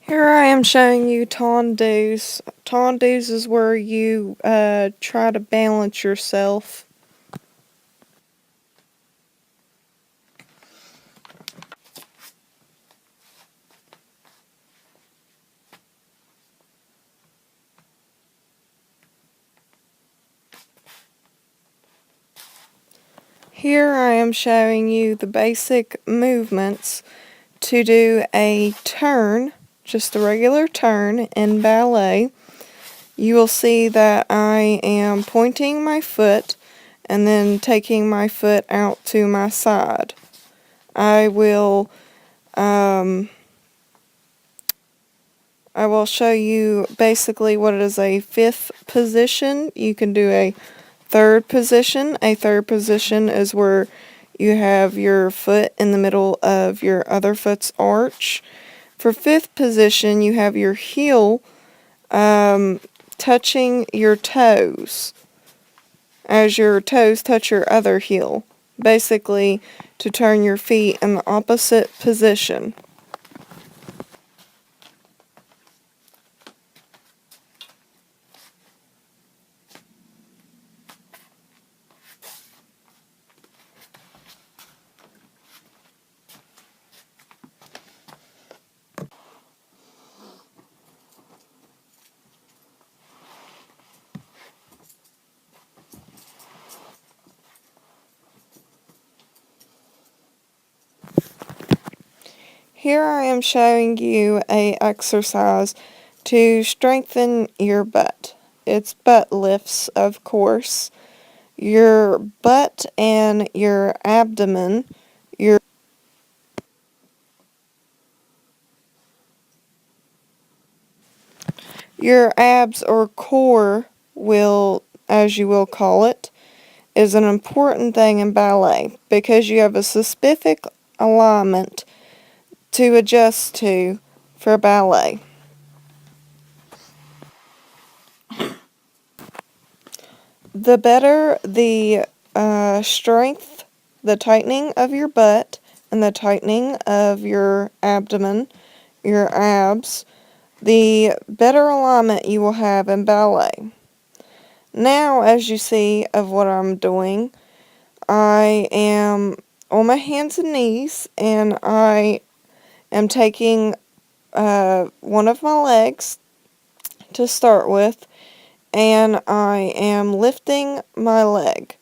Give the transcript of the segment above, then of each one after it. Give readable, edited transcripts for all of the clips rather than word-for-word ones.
Here I am showing you tondus. Tondus is where you try to balance yourself. Here I am showing you the basic movements to do a turn, just a regular turn in ballet. You will see that I am pointing my foot and then taking my foot out to my side. I will show you basically what is a fifth position. You can do a third position. A third position is where you have your foot in the middle of your other foot's arch. For fifth position, you have your heel touching your toes as your toes touch your other heel, basically to turn your feet in the opposite position. Here I am showing you a exercise to strengthen your butt. It's butt lifts, of course. Your butt and your abdomen, your abs or core will, as you will call it, is an important thing in ballet because you have a specific alignment to adjust to for ballet. The better the strength, the tightening of your butt and the tightening of your abdomen, your abs, the better alignment you will have in ballet. Now, as you see of what I'm doing, I am on my hands and knees and I am taking one of my legs to start with, and I am lifting my leg.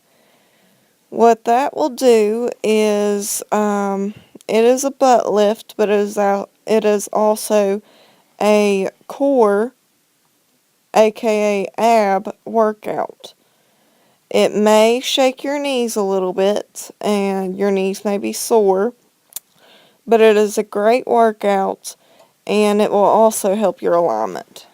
What that will do is, it is a butt lift, but it is also a core, aka ab, workout. It may shake your knees a little bit, and your knees may be sore, but it is a great workout, and it will also help your alignment.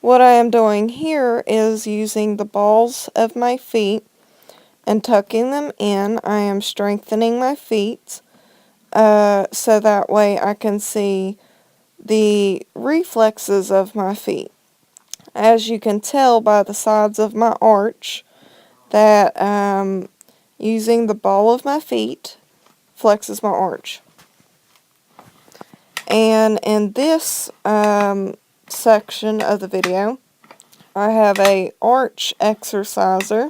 What I am doing here is using the balls of my feet and tucking them in. I am strengthening my feet so that way I can see the reflexes of my feet. As you can tell by the sides of my arch, that using the ball of my feet flexes my arch. And in this section of the video, I have a arch exerciser.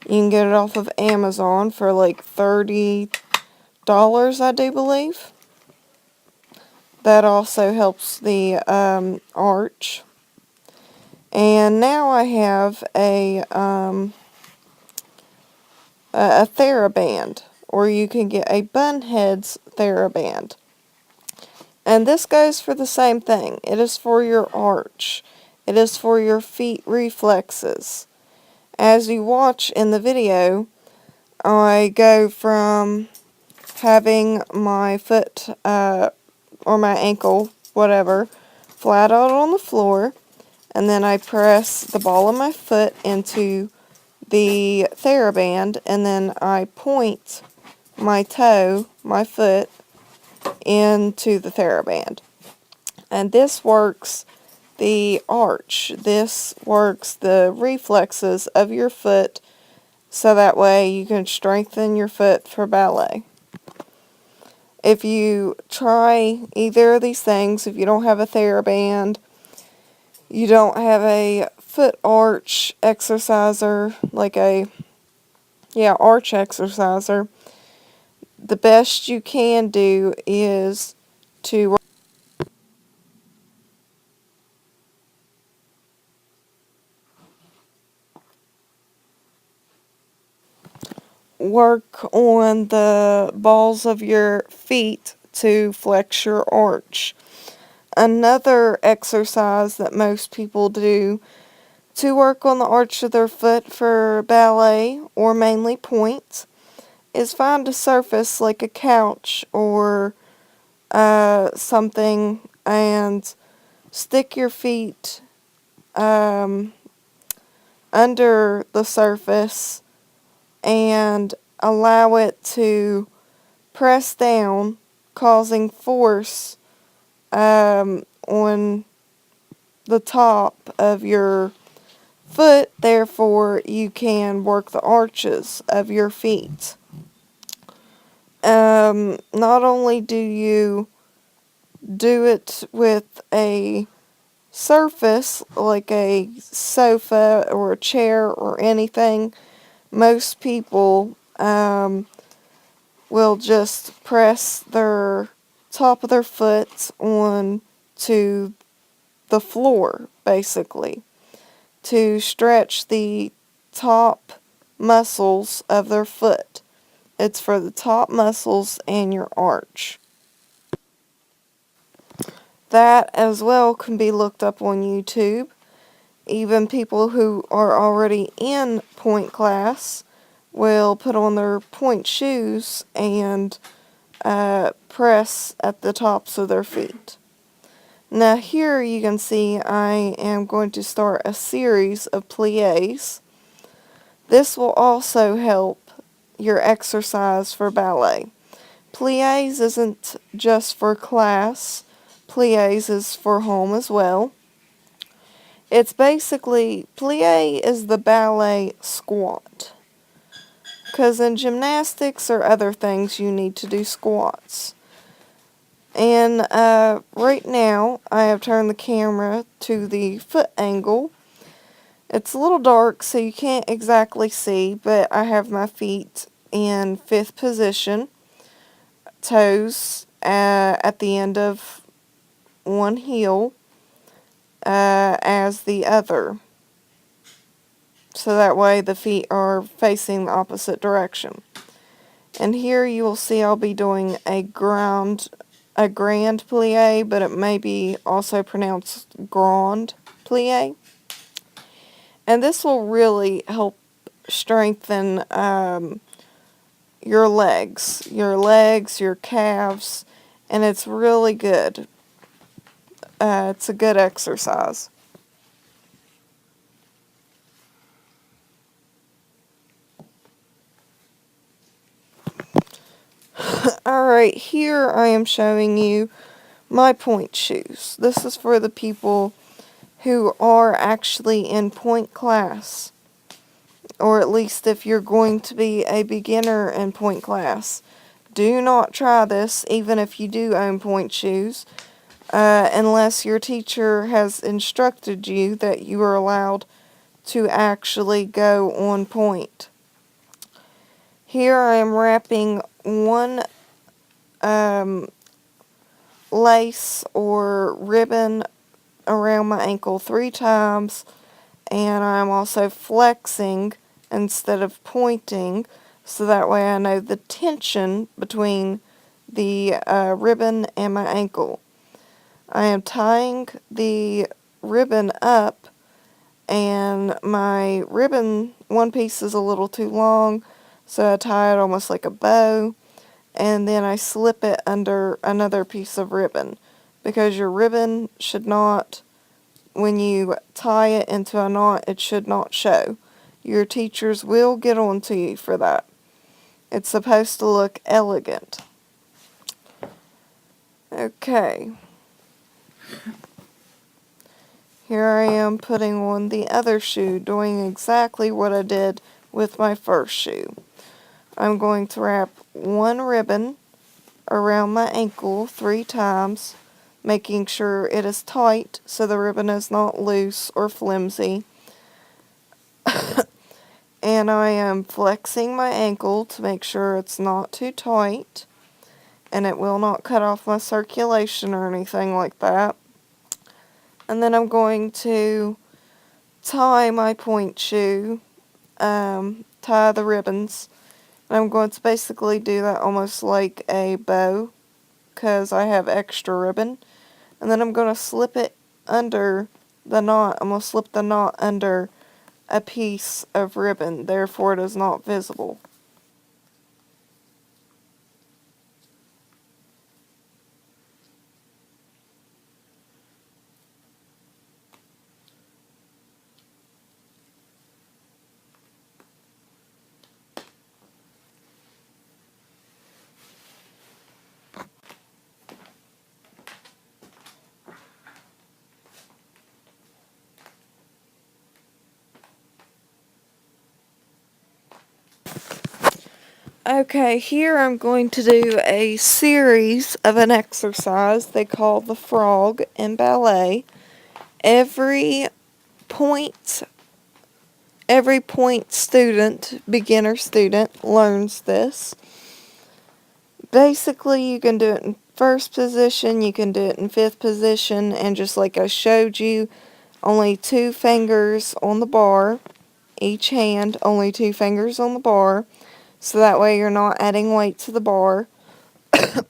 You can get it off of Amazon for like $30, I do believe. That also helps the arch. And now I have a TheraBand, or you can get a Bunheads TheraBand. And this goes for the same thing. It is for your arch. It is for your feet reflexes. As you watch in the video, I go from having my foot or my ankle, whatever, flat out on the floor, and then I press the ball of my foot into the TheraBand, and then I point my toe, my foot, into the TheraBand. And this works the arch. This works the reflexes of your foot, so that way you can strengthen your foot for ballet. If you try either of these things, if you don't have a TheraBand, you don't have a foot arch exerciser, like a, arch exerciser, the best you can do is to work on the balls of your feet to flex your arch. Another exercise that most people do to work on the arch of their foot for ballet, or mainly points, is find a surface like a couch or something, and stick your feet under the surface and allow it to press down, causing force on the top of your foot. Therefore, you can work the arches of your feet. Not only do you do it with a surface like a sofa or a chair or anything, most people will just press their top of their foot on to the floor, basically, to stretch the top muscles of their foot. It's for the top muscles and your arch. That as well can be looked up on YouTube. Even people who are already in point class will put on their point shoes and press at the tops of their feet. Now here you can see I am going to start a series of pliés. This will also help your exercise for ballet. Pliés isn't just for class, pliés is for home as well. It's basically, plie is the ballet squat. Because in gymnastics or other things you need to do squats. And right now I have turned the camera to the foot angle. It's a little dark so you can't exactly see, but I have my feet in 5th position. Toes at the end of one heel as the other. So that way the feet are facing the opposite direction. And here you will see I'll be doing a grand plie, but it may be also pronounced grand plie. And this will really help strengthen your legs, your calves, and it's really good. It's a good exercise. Alright, here I am showing you my point shoes. This is for the people who are actually in point class, or at least if you're going to be a beginner in point class. Do not try this, even if you do own point shoes, unless your teacher has instructed you that you are allowed to actually go on point. Here I am wrapping one lace or ribbon around my ankle 3 times, and I'm also flexing instead of pointing, so that way I know the tension between the ribbon and my ankle. I am tying the ribbon up, and my ribbon, one piece is a little too long, so I tie it almost like a bow, and then I slip it under another piece of ribbon, because your ribbon should not, when you tie it into a knot, it should not show. Your teachers will get on to you for that. It's supposed to look elegant. Okay. Here I am putting on the other shoe, doing exactly what I did with my first shoe. I'm going to wrap one ribbon around my ankle 3 times, making sure it is tight so the ribbon is not loose or flimsy. And I am flexing my ankle to make sure it's not too tight and it will not cut off my circulation or anything like that. And then I'm going to tie my point shoe, tie the ribbons. And I'm going to basically do that almost like a bow, because I have extra ribbon. And then I'm going to slip it under the knot. I'm going to slip the knot under a piece of ribbon, therefore it is not visible. Okay, here I'm going to do a series of an exercise they call the frog in ballet. Every point student, beginner student, learns this. Basically, you can do it in first position, you can do it in fifth position, and just like I showed you, only 2 fingers on the bar, each hand, only 2 fingers on the bar. So that way you're not adding weight to the bar. And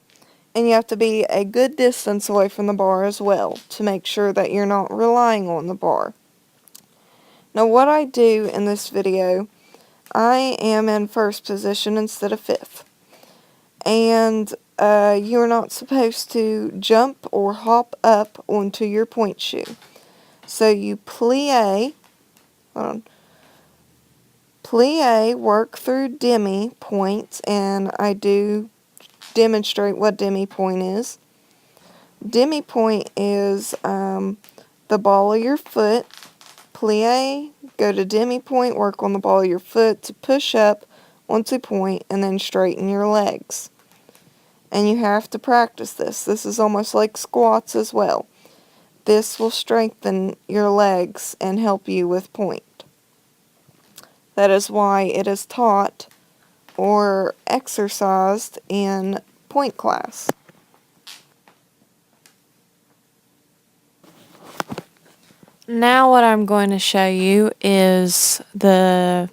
you have to be a good distance away from the bar as well to make sure that you're not relying on the bar. Now what I do in this video, I am in first position instead of fifth. And you're not supposed to jump or hop up onto your point shoe. So you plie, work through demi points, and I do demonstrate what demi point is. Demi point is the ball of your foot. Plie, go to demi point, work on the ball of your foot to push up onto point, and then straighten your legs. And you have to practice this. This is almost like squats as well. This will strengthen your legs and help you with point. That is why it is taught or exercised in point class. Now what I'm going to show you is the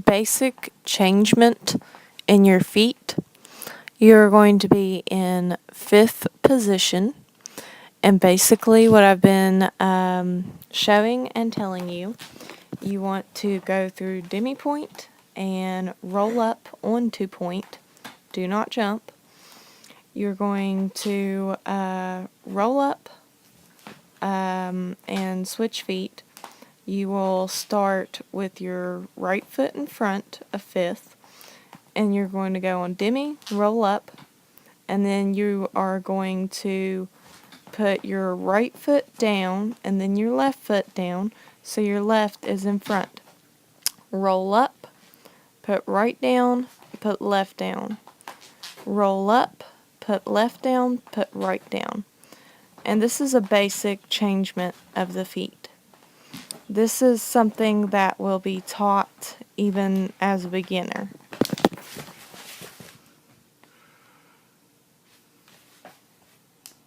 basic changement in your feet. You're going to be in fifth position, and basically what I've been showing and telling you, you want to go through demi point and roll up onto point. Do not jump. You're going to roll up and switch feet. You will start with your right foot in front of fifth, and you're going to go on demi, roll up, and then you are going to put your right foot down and then your left foot down, so your left is in front. Roll up, put right down, put left down. Roll up, put left down, put right down. And this is a basic changement of the feet. This is something that will be taught even as a beginner.